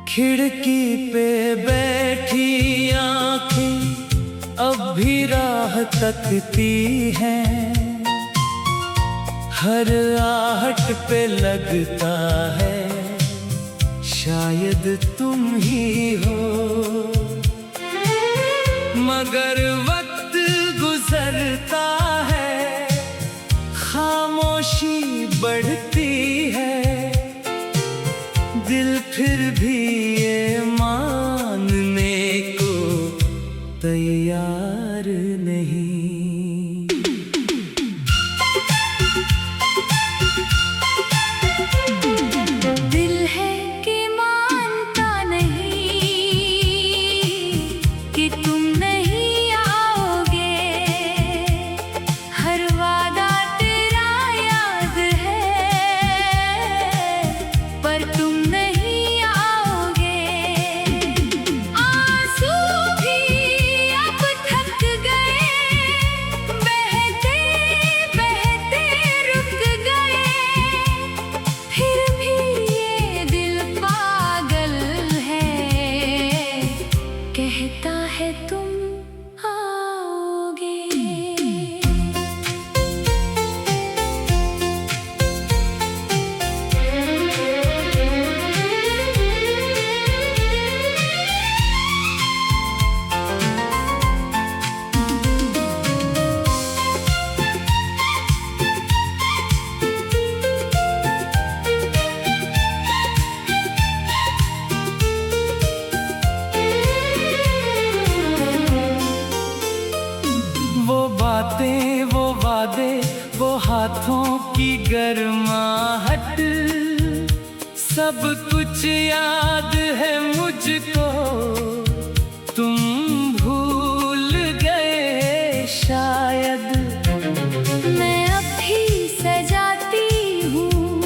खिड़की पे बैठी आंखें अब भी राह तकती हैं। हर आहट पे लगता है शायद तुम ही हो, मगर वक्त गुजरता है, खामोशी बढ़ती है। दिल फिर भी ये मानने को तैयार नहीं। दिल है कि मानता नहीं कि तुम नहीं आओगे। हर वादा तेरा याद है पर तुम नहीं आओगे। आंसू भी अब थक गए, बहते बहते रुक गए। फिर भी ये दिल पागल है, कहता है तुम आओगे। वो बातें, वो वादे, वो हाथों की गर्माहट, सब कुछ याद है मुझको। तुम भूल गए शायद। मैं अब भी सजाती हूँ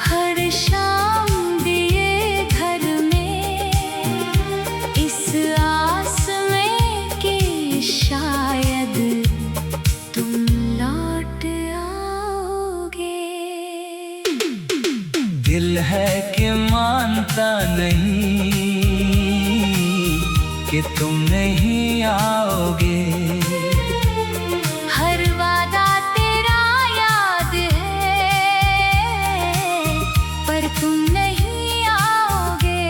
हर शाम दिए घर में, इस आस में कि शायद तुम लौट आओगे। दिल है कि मानता नहीं कि तुम नहीं आओगे। हर वादा तेरा याद है पर तुम नहीं आओगे।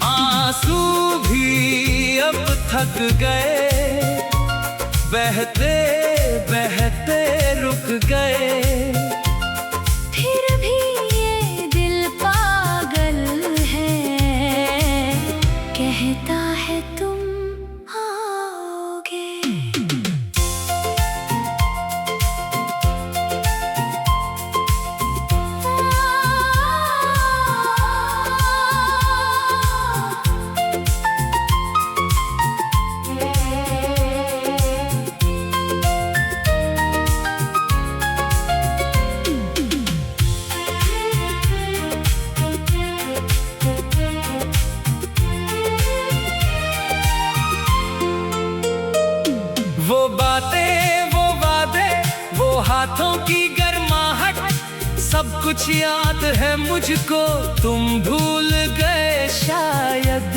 आंसू भी अब थक गए, बहते बहते रुक गए। फिर भी ये दिल पागल है, कहता है तुम आओगे। वो बातें, वो वादे, वो हाथों की गर्माहट, सब कुछ याद है मुझको। तुम भूल गए शायद।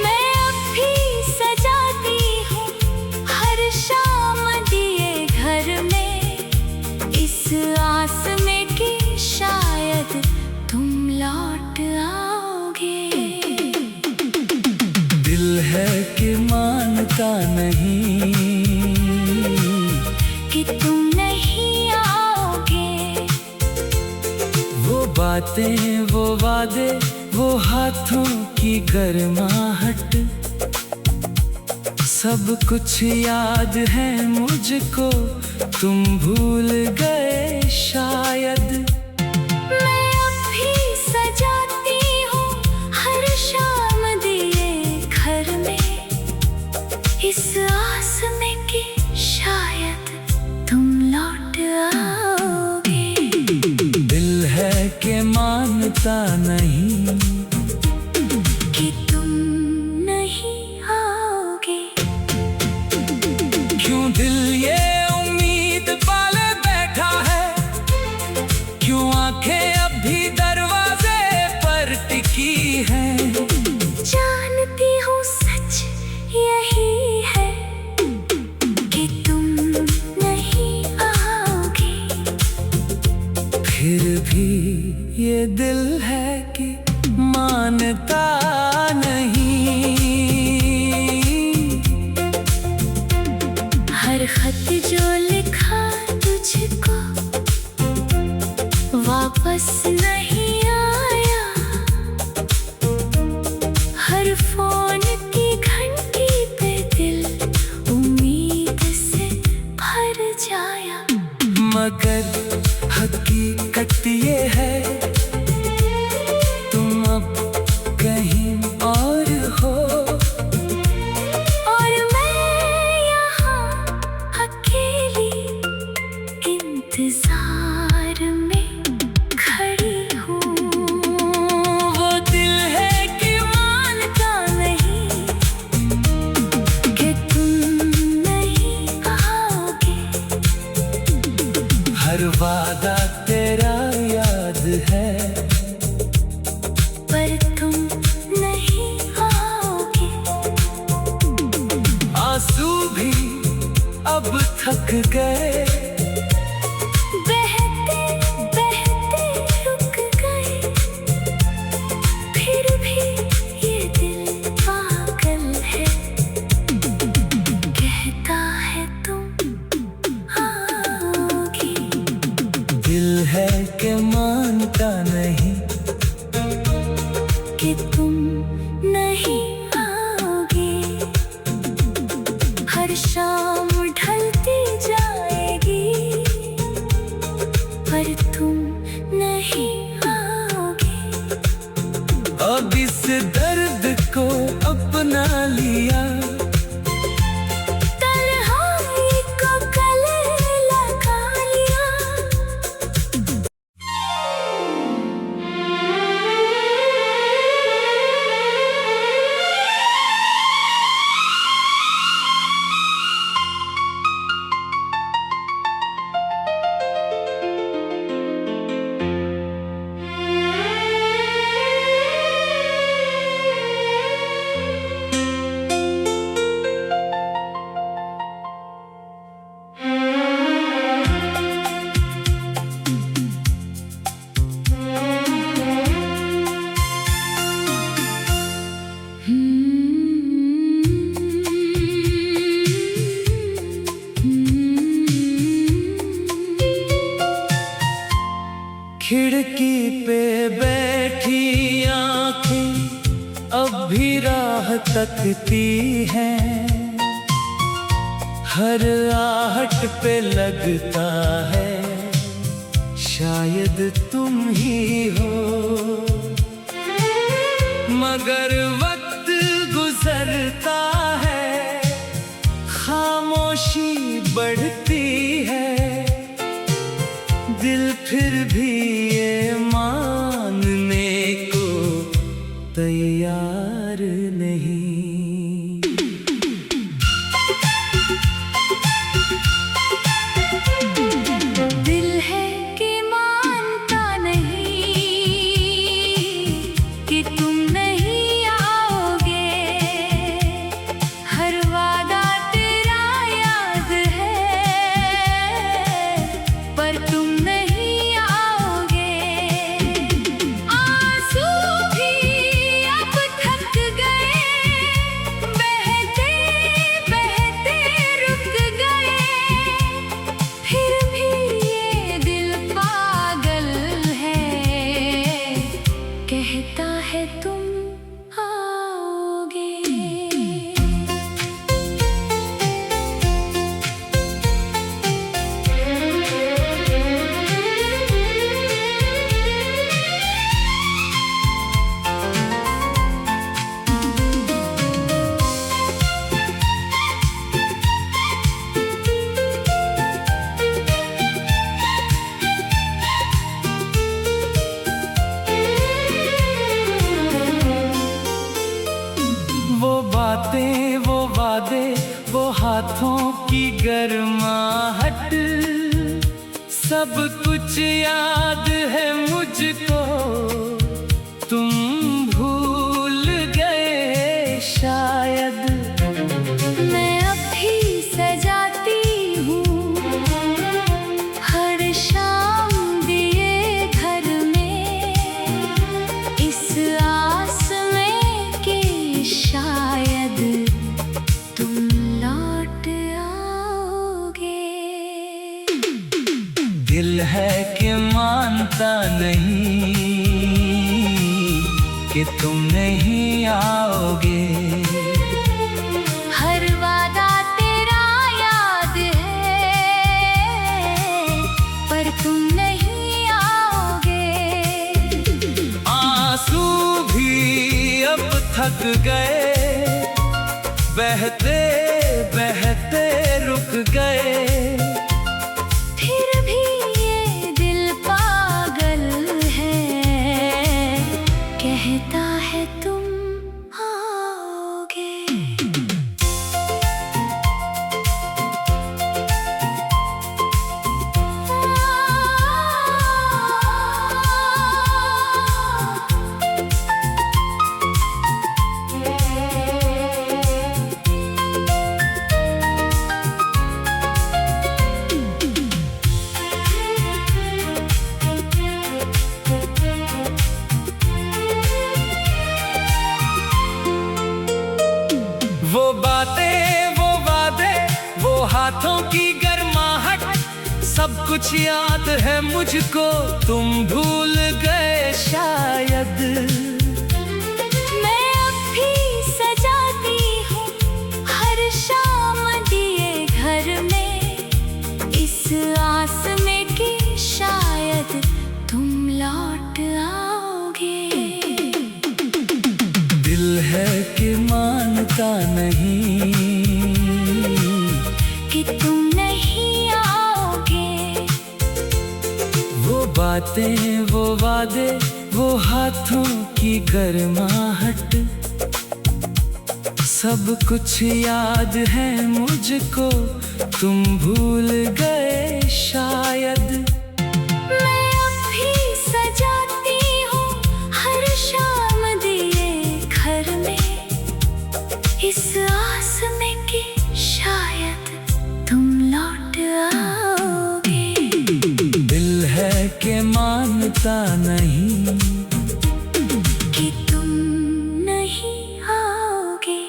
मैं अब भी सजाती हूँ हर शाम दिए घर में, इस आस में कि शायद तुम लौट आओगे। दिल है कि मानता नहीं कि तुम नहीं आओगे। वो बातें, वो वादे, वो हाथों की गर्माहट, सब कुछ याद है मुझको। तुम भूल गए शायद। मैं अब भी सजाती हूँ हर शाम दिए घर में, इस आस में कि शायद तुम लौट आओगे। दिल है कि मानता नहीं कि तुम नहीं आओगे। क्यों दिल ये उम्मीद पाले बैठा है, क्यों आंखें अब भी दरवाजे दिल है कि मानता नहीं। हर खत जो लिखा तुझको वापस नहीं आया, हर फोन की घंटी पे दिल उम्मीद से भर जाया। मगर हकीकत ये है तुम अब कहीं और हो, और मैं यहाँ अकेली इंतजार में खड़ी हूँ। वो दिल है कि मानता नहीं कि तुम नहीं आओगे, हर वादा तेरा याद है, पर तुम नहीं आओगे। आंसू भी अब थक गए, बहते बहते रुक गए, फिर भी ये दिल पागल है, कहता है तुम आओगी। दिल है कि मानता नहीं कि तुम नहीं आओगे, हर शाम ढलती जाएगी, पर तुम नहीं आओगे। अब इस दर्द को अपना लिया, तन्हाई को गले लगा लिया। खिड़की पे बैठी आंखें अब भी राह तकती हैं, हर आहट पे लगता है शायद तुम ही हो, मगर वक्त गुजरता है, खामोशी बढ़ती है, दिल फिर भी ये मानने को तैयार नहीं। दिल है कि मानता नहीं कि तुम नहीं आओगे, हर वादा तेरा याद है, पर तुम नहीं आओगे। आंसू भी अब थक गए, बहते बहते रुक गए, फिर भी ये दिल पागल है, कहता है तुम आओगे। वो बातें, वो वादे, वो हाथों की गर्माहट, सब कुछ याद है मुझको, तुम भूल गए शायद। मैं अब भी सजाती हूँ हर शाम दिए घर में, कि तुम नहीं आओगे। हर वादा तेरा याद है, पर तुम नहीं आओगे। आंसू भी अब थक गए, बहते बहते रुक गए। फिर भी ये दिल पागल है, कहता है तुम आओगे। वो बातें, वो वादे, वो हाथों की गर्माहट, सब कुछ याद है मुझको, तुम भूल गए शायद। मैं अब भी सजाती हूँ हर शाम दिए घर में, इस आस में कि शायद तुम लौट आओगे। दिल है कि मानता नहीं कि तुम नहीं आओगे। वो बातें, वो वादे, वो हाथों की गर्माहट, सब कुछ याद है मुझको, तुम भूल गए शायद। मैं अब भी सजाती हूँ हर शाम दिए घर में, इस आस में कि शायद तुम लौट आओगे। दिल है कि मानता नहीं कि तुम नहीं आओगे।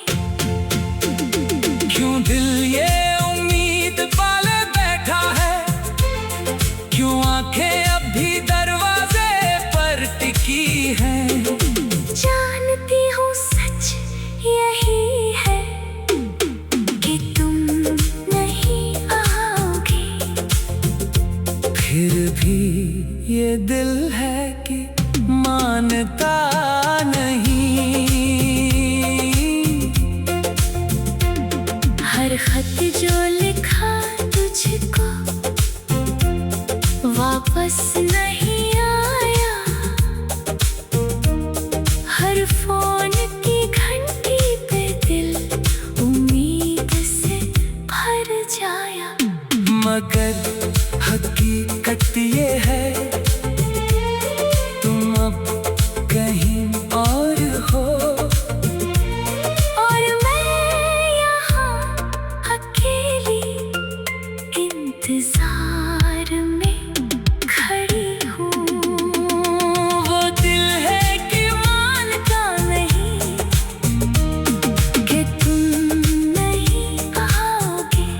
क्यों दिल ये उम्मीद पाले बैठा है, क्यों आंखें अब भी दरवाजे पर टिकी हैं। जानती हूँ सच यही है कि तुम नहीं आओगे। फिर भी ये दिल है कि मानता नहीं। हर खत जो लिखा तुझको वापस नहीं आया, हर फोन की घंटी पे दिल उम्मीद से भर जाया। मगर हकीकत ये है, तुम अब कहीं और हो, और मैं यहाँ अकेली इंतजार में खड़ी हूँ। वो दिल है कि मानता नहीं कि तुम नहीं आओगे।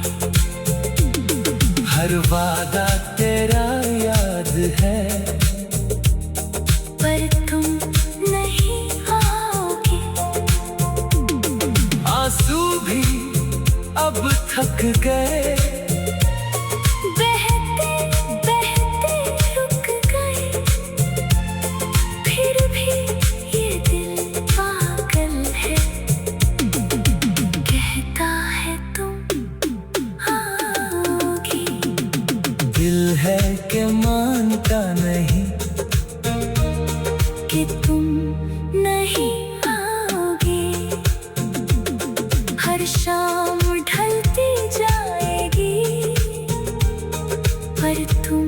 हर वादा तेरा याद है, पर तुम नहीं आओगे। आंसू भी अब थक गए, बहते बहते रुक गए। फिर भी ये दिल पागल है, कहता है तुम आओगे। दिल है कि मानता नहीं कि तुम नहीं आओगे। हर शाम ढलती जाएगी, पर तुम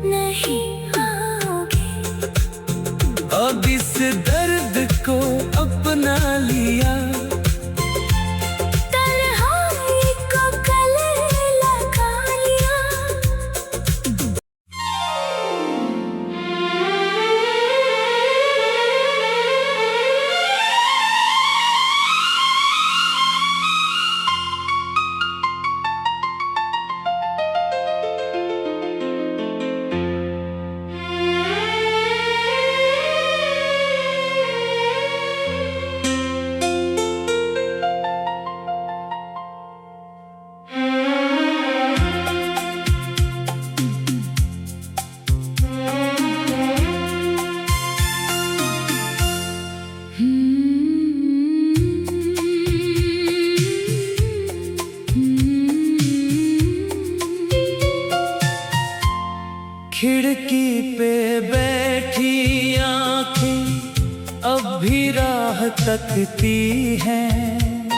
नहीं आओगे। अब इस दर्द को अपना लिया, तन्हाई को गले लगा लिया। अब भी राह तकती हैं,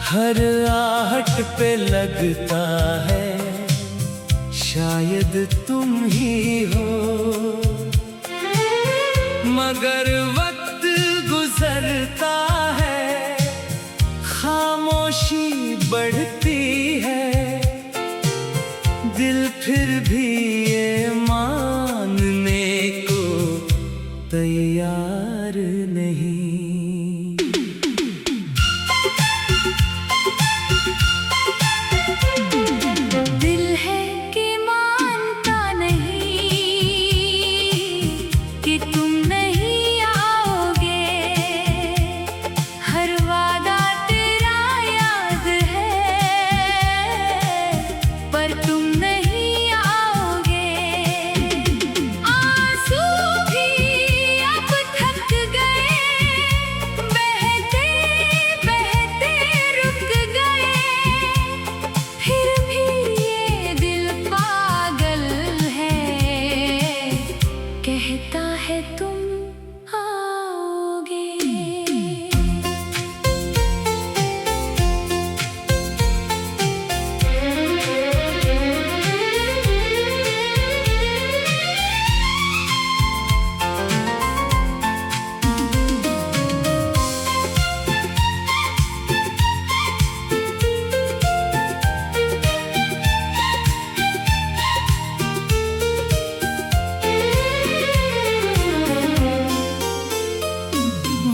हर आहट पे लगता है शायद तुम ही हो। मगर वक्त गुजरता है, खामोशी बढ़ती है, दिल फिर भी ये मानने को तैयार नहीं। दिल है कि मानता नहीं कि तुम नहीं आओगे, हर वादा तेरा याद है पर तुम नहीं आओगे। आंसू भी अब थक गए, बहते बहते रुक गए, फिर भी ये दिल पागल है, कहता है तुम आओगे।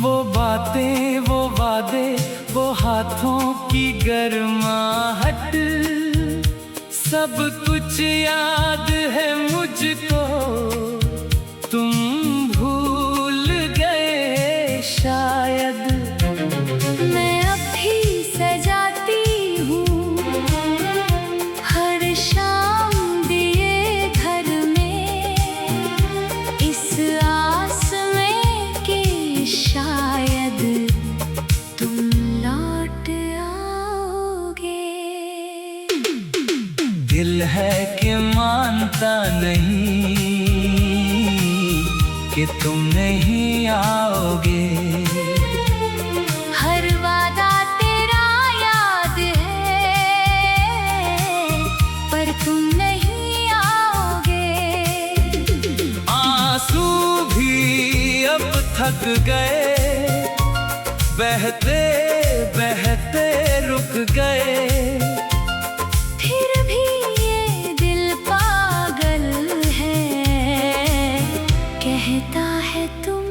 वो बातें, वो वादे, वो हाथों की गर्माहट, सब कुछ याद है मुझको, तुम भूल गए शायद। मैं अब भी सजाती हूँ हर शाम दिए घर में, इस आस में कि शायद तुम लौट आओगे। दिल है कि मानता नहीं कि तुम नहीं आओगे, हर वादा तेरा याद है पर तुम नहीं आओगे। आंसू भी अब थक गए, बहते बहते रुक गए, फिर भी ये दिल पागल है, कहता है तुम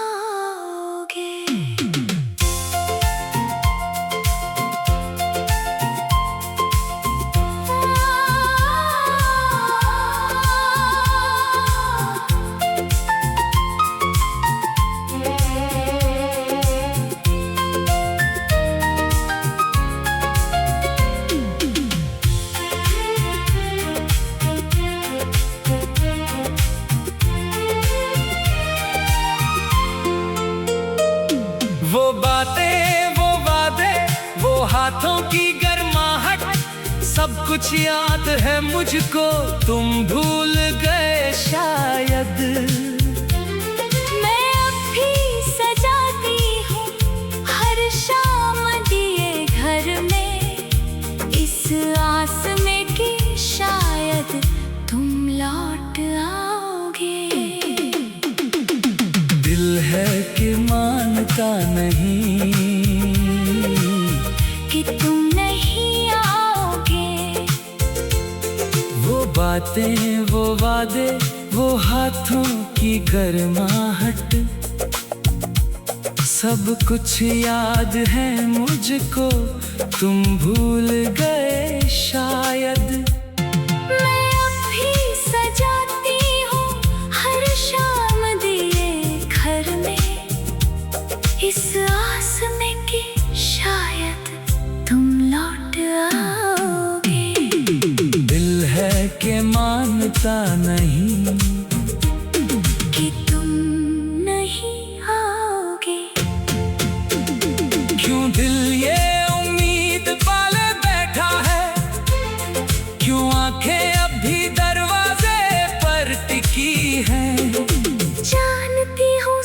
आओगे। वो बातें, वो वादे, वो हाथों की गर्माहट, सब कुछ याद है मुझको, तुम भूल गए शायद। मैं अब भी सजाती हूँ हर शाम दिए घर में, इस आस में कि शायद तुम लौट आओगे। दिल है कि मानता नहीं कि तुम नहीं आओगे, वो बातें, वो वादे, वो हाथों की गर्माहट, सब कुछ याद है मुझको, तुम भूल गए शायद। मैं अब भी सजाती हूँ हर शाम दिए घर में, इस आस में कि शायद तुम लौट आओगे। दिल है कि मानता नहीं कि तुम नहीं आओगे। क्यों दिल ये उम्मीद पाले बैठा है, क्यों आंखें अब भी दरवाजे पर टिकी हैं। जानती हूँ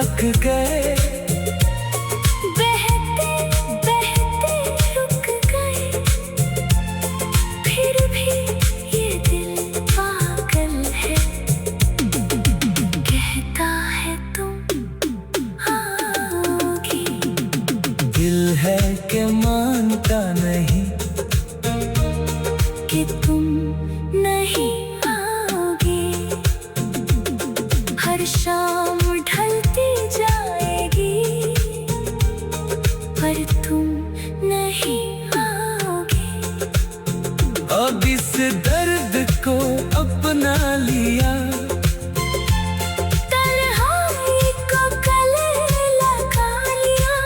थक गए, बहते बहते रुक गए, फिर भी ये दिल पागल है, कहता है तुम आओगी। दिल है कि मानता नहीं कि तुम नहीं आओगे, हर शाम ढलती जाएगी, पर तुम नहीं आओगे। अब इस दर्द को अपना लिया, तन्हाई को गले लगा लिया।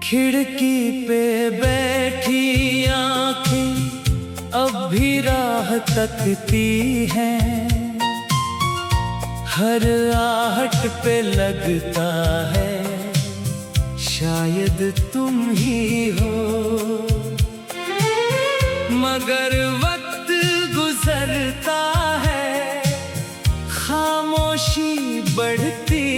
खिड़की पे बैठी आंखें अब भी राह तकती हैं, हर आहट पे लगता है शायद तुम ही हो, मगर वक्त गुजरता है, खामोशी बढ़ती